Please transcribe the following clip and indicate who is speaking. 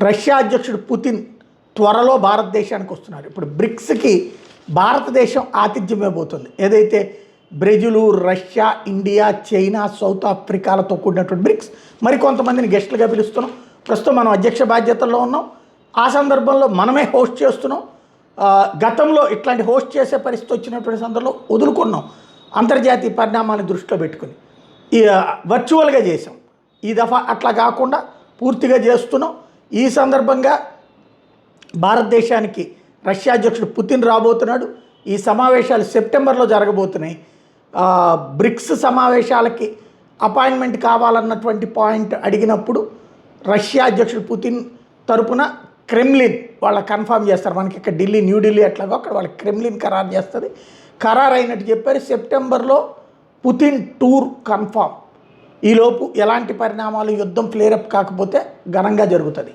Speaker 1: Russia అధ్యక్షుడు Putin త్వరలో భారతదేశానికి వస్తున్నారు. ఇప్పుడు బ్రిక్స్కి భారతదేశం ఆతిథ్యం ఇవ్వబోతుంది. ఏదైతే Brazil, Russia, India, China, South ఆఫ్రికాలతో కూడినటువంటి బ్రిక్స్, మరికొంతమందిని గెస్టులుగా పిలుస్తున్నాం. ప్రస్తుతం మనం అధ్యక్ష బాధ్యతల్లో ఉన్నాం. ఆ సందర్భంలో మనమే హోస్ట్ చేస్తున్నాం. గతంలో ఇట్లాంటి హోస్ట్ చేసే పరిస్థితి వచ్చినటువంటి సందర్భంలో వదులుకున్నాం. అంతర్జాతీయ పరిణామాన్ని దృష్టిలో పెట్టుకుని వర్చువల్గా చేసాం. ఈ దఫా అట్లా కాకుండా పూర్తిగా చేస్తున్నాం. ఈ సందర్భంగా భారతదేశానికి రష్యా అధ్యక్షుడు పుతిన్ రాబోతున్నాడు. ఈ సమావేశాలు సెప్టెంబర్లో జరగబోతున్నాయి. బ్రిక్స్ సమావేశాలకి అపాయింట్మెంట్ కావాలన్నటువంటి పాయింట్ అడిగినప్పుడు రష్యా అధ్యక్షుడు పుతిన్ తరపున క్రెమ్లిన్ వాళ్ళ కన్ఫర్మ్ చేస్తారు. మనకి ఇక్కడ ఢిల్లీ, న్యూఢిల్లీ ఎట్లాగో అక్కడ వాళ్ళకి క్రెమ్లిన్ ఖరారు చేస్తుంది. ఖరారు అయినట్టు చెప్పారు. సెప్టెంబర్లో పుతిన్ టూర్ కన్ఫామ్. ఈలోపు ఎలాంటి పరిణామాలు, యుద్ధం ఫ్లేరప్ కాకపోతే ఘనంగా జరుగుతుంది.